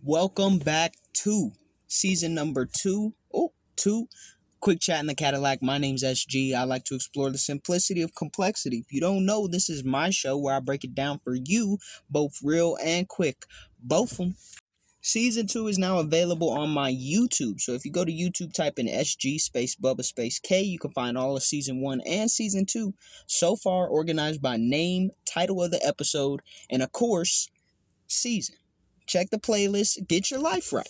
Welcome back to season number two. Quick chat in the Cadillac. My name's SG. I like to explore the simplicity of complexity. If you don't know, this is my show where I break it down for you, both real and quick. Both of them. Season 2 is now available on my YouTube. So if you go to YouTube, type in SG space Bubba space K, you can find all of season 1 and season 2 so far organized by name, title of the episode, and of course, season. Check the playlist, get your life right.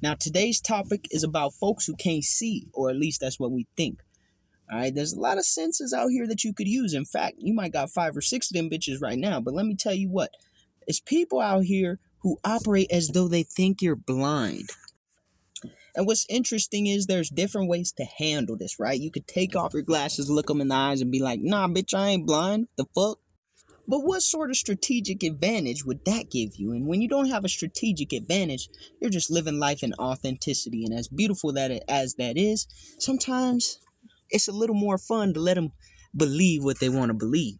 Now, today's topic is about folks who can't see, or at least that's what we think. All right, there's a lot of senses out here that you could use. In fact, you might got 5 or 6 of them bitches right now. But let me tell you what, it's people out here who operate as though they think you're blind. And what's interesting is there's different ways to handle this, right? You could take off your glasses, look them in the eyes, and be like, nah, bitch, I ain't blind. The fuck? But what sort of strategic advantage would that give you? And when you don't have a strategic advantage, you're just living life in authenticity. And as beautiful as that is, sometimes it's a little more fun to let them believe what they want to believe.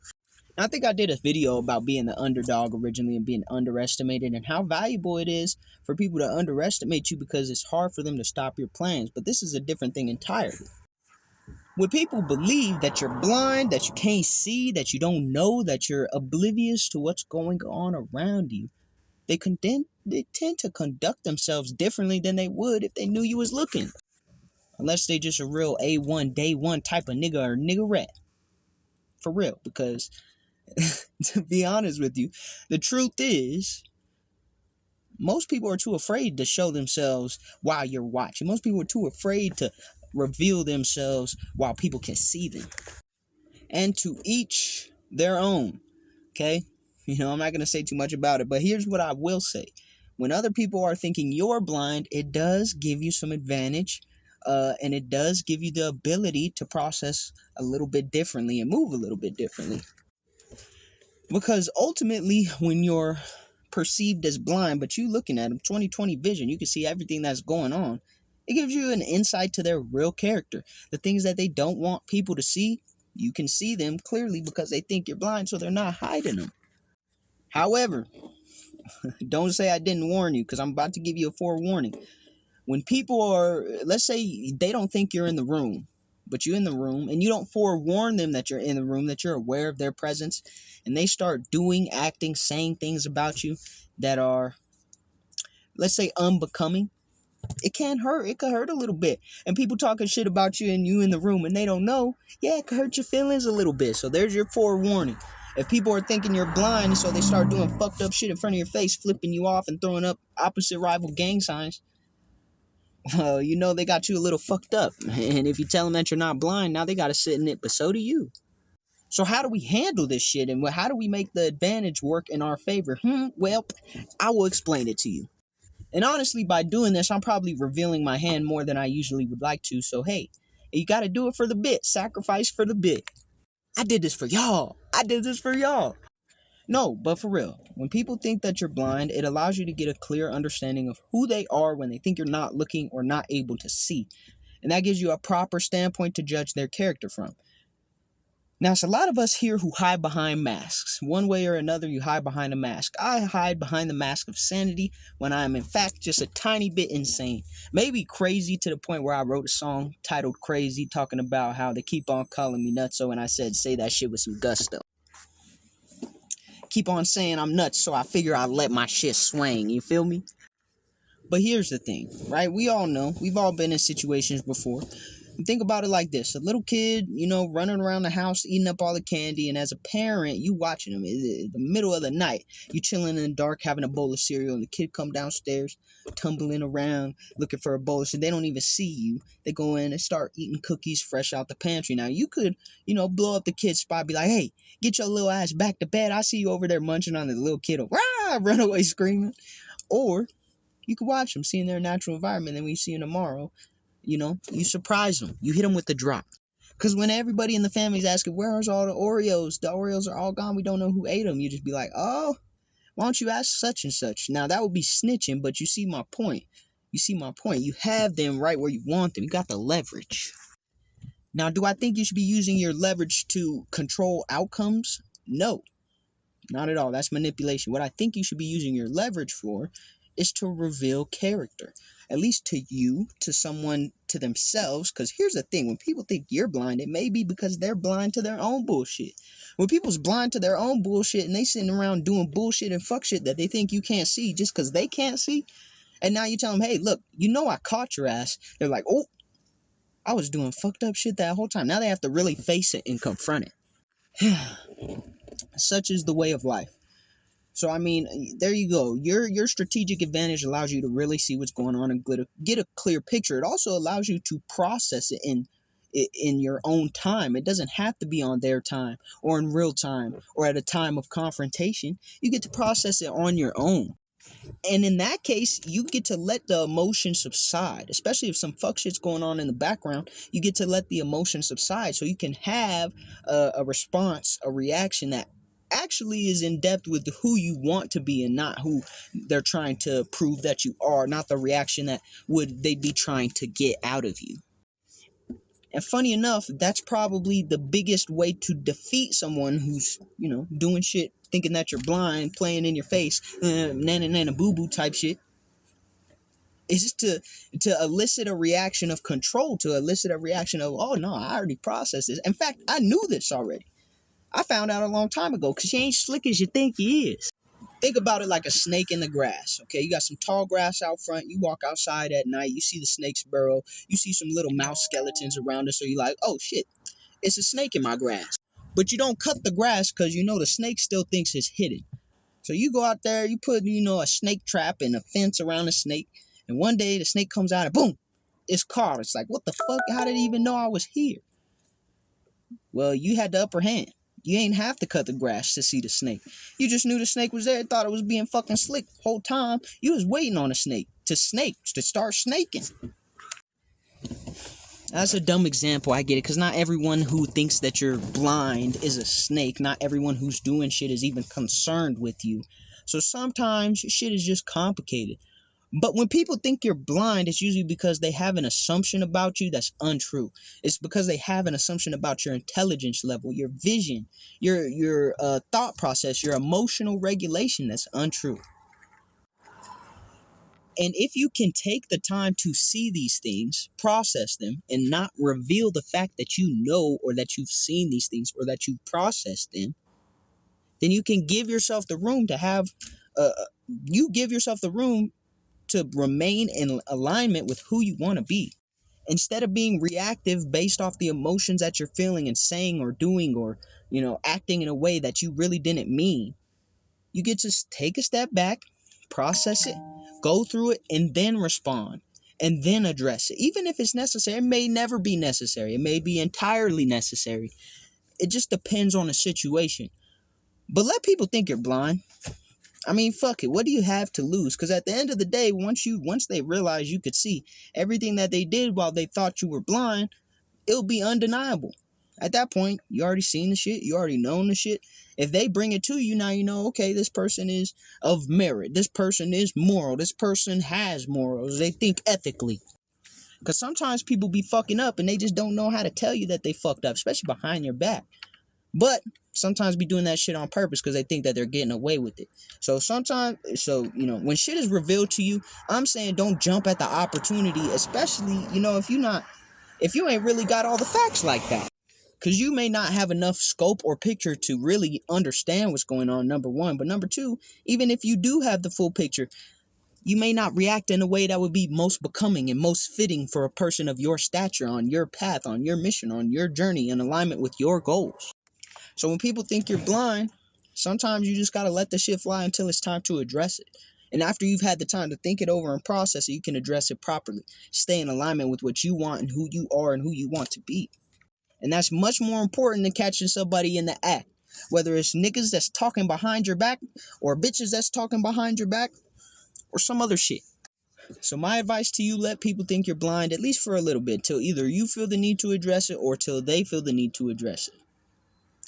Now, I think I did a video about being the underdog originally and being underestimated and how valuable it is for people to underestimate you because it's hard for them to stop your plans. But this is a different thing entirely. When people believe that you're blind, that you can't see, that you don't know, that you're oblivious to what's going on around you, they tend to conduct themselves differently than they would if they knew you was looking. Unless they just a real A1, day one type of nigga or niggerette. For real, because to be honest with you, the truth is, most people are too afraid to show themselves while you're watching. Most people are too afraid to reveal themselves while people can see them. And to each their own, okay? I'm not going to say too much about it, but here's what I will say. When other people are thinking you're blind, it does give you some advantage, and it does give you the ability to process a little bit differently and move a little bit differently. Because ultimately, when you're perceived as blind, but you looking at them, 20/20 vision, you can see everything that's going on. It gives you an insight to their real character. The things that they don't want people to see, you can see them clearly because they think you're blind, so they're not hiding them. However, don't say I didn't warn you, because I'm about to give you a forewarning. When people are, let's say they don't think you're in the room, but you're in the room, and you don't forewarn them that you're in the room, that you're aware of their presence, and they start doing, acting, saying things about you that are, let's say, unbecoming, it can hurt. It could hurt a little bit. And people talking shit about you and you in the room and they don't know, yeah, it could hurt your feelings a little bit. So there's your forewarning. If people are thinking you're blind, so they start doing fucked up shit in front of your face, flipping you off and throwing up opposite rival gang signs, well, they got you a little fucked up. And if you tell them that you're not blind, now they got to sit in it, but so do you. So how do we handle this shit, and how do we make the advantage work in our favor? Well, I will explain it to you. And honestly, by doing this, I'm probably revealing my hand more than I usually would like to. So, hey, you got to do it for the bit. Sacrifice for the bit. I did this for y'all. No, but for real, when people think that you're blind, it allows you to get a clear understanding of who they are when they think you're not looking or not able to see. And that gives you a proper standpoint to judge their character from. Now, it's a lot of us here who hide behind masks. One way or another, you hide behind a mask. I hide behind the mask of sanity when I am, in fact, just a tiny bit insane. Maybe crazy to the point where I wrote a song titled Crazy, talking about how they keep on calling me nutso, and I said, say that shit with some gusto. Keep on saying I'm nuts, so I figure I'll let my shit swing. You feel me? But here's the thing, right? We all know. We've all been in situations before. Think about it like this. A little kid, running around the house, eating up all the candy. And as a parent, you watching them in the middle of the night. You chilling in the dark, having a bowl of cereal. And the kid come downstairs, tumbling around, looking for a bowl. So they don't even see you. They go in and start eating cookies fresh out the pantry. Now, you could, blow up the kid's spot. Be like, hey, get your little ass back to bed. I see you over there munching on the little kid. Run away screaming. Or you could watch them, see in their natural environment. Then when you see them tomorrow, you surprise them. You hit them with the drop. Because when everybody in the family is asking, where's all the Oreos? The Oreos are all gone. We don't know who ate them. You just be like, oh, why don't you ask such and such? Now, that would be snitching, but you see my point. You have them right where you want them. You got the leverage. Now, do I think you should be using your leverage to control outcomes? No, not at all. That's manipulation. What I think you should be using your leverage for is to reveal character. At least to you, to someone, to themselves. Because here's the thing. When people think you're blind, it may be because they're blind to their own bullshit. When people's blind to their own bullshit and they sitting around doing bullshit and fuck shit that they think you can't see just because they can't see, and now you tell them, hey, look, you know I caught your ass. They're like, oh, I was doing fucked up shit that whole time. Now they have to really face it and confront it. Such is the way of life. So, I mean, there you go. Your strategic advantage allows you to really see what's going on and get a clear picture. It also allows you to process it in your own time. It doesn't have to be on their time or in real time or at a time of confrontation. You get to process it on your own. And in that case, you get to let the emotion subside, especially if some fuck shit's going on in the background. You get to let the emotion subside so you can have a response, a reaction that actually is in depth with who you want to be and not who they're trying to prove that you are, not the reaction that would they be trying to get out of you. And funny enough, that's probably the biggest way to defeat someone who's, doing shit, thinking that you're blind, playing in your face, nana boo boo type shit. Is just to elicit a reaction of control, to elicit a reaction of, oh no, I already processed this. In fact, I knew this already. I found out a long time ago because you ain't slick as you think you is. Think about it like a snake in the grass, okay? You got some tall grass out front. You walk outside at night. You see the snake's burrow. You see some little mouse skeletons around it. So you're like, oh, shit, it's a snake in my grass. But you don't cut the grass because you know the snake still thinks it's hidden. So you go out there, you put, a snake trap and a fence around the snake. And one day the snake comes out and boom, it's caught. It's like, what the fuck? How did it even know I was here? Well, you had the upper hand. You ain't have to cut the grass to see the snake. You just knew the snake was there, thought it was being fucking slick. Whole time, you was waiting on a snake, to start snaking. That's a dumb example, I get it, because not everyone who thinks that you're blind is a snake. Not everyone who's doing shit is even concerned with you. So sometimes shit is just complicated. But when people think you're blind, it's usually because they have an assumption about you that's untrue. It's because they have an assumption about your intelligence level, your vision, your thought process, your emotional regulation that's untrue. And if you can take the time to see these things, process them, and not reveal the fact that you know or that you've seen these things or that you've processed them, then you can give yourself the room to have, to remain in alignment with who you want to be. Instead of being reactive based off the emotions that you're feeling and saying or doing or, acting in a way that you really didn't mean, you get to take a step back, process it, go through it, and then respond, and then address it. Even if it's necessary, it may never be necessary. It may be entirely necessary. It just depends on the situation. But let people think you're blind. I mean, fuck it. What do you have to lose? Because at the end of the day, once they realize you could see everything that they did while they thought you were blind, it'll be undeniable. At that point, you already seen the shit. You already known the shit. If they bring it to you, now you know, okay, this person is of merit. This person is moral. This person has morals. They think ethically. Because sometimes people be fucking up and they just don't know how to tell you that they fucked up, especially behind your back. But sometimes be doing that shit on purpose because they think that they're getting away with it. So when shit is revealed to you, I'm saying don't jump at the opportunity, especially, if you ain't really got all the facts like that. Because you may not have enough scope or picture to really understand what's going on, number one. But number two, even if you do have the full picture, you may not react in a way that would be most becoming and most fitting for a person of your stature, on your path, on your mission, on your journey, in alignment with your goals. So when people think you're blind, sometimes you just got to let the shit fly until it's time to address it. And after you've had the time to think it over and process it, you can address it properly. Stay in alignment with what you want and who you are and who you want to be. And that's much more important than catching somebody in the act. Whether it's niggas that's talking behind your back or bitches that's talking behind your back or some other shit. So my advice to you, let people think you're blind, at least for a little bit, till either you feel the need to address it or till they feel the need to address it.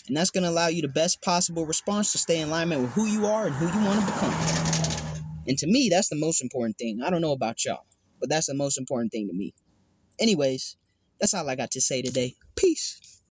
And that's going to allow you the best possible response to stay in alignment with who you are and who you want to become. And to me, that's the most important thing. I don't know about y'all, but that's the most important thing to me. Anyways, that's all I got to say today. Peace.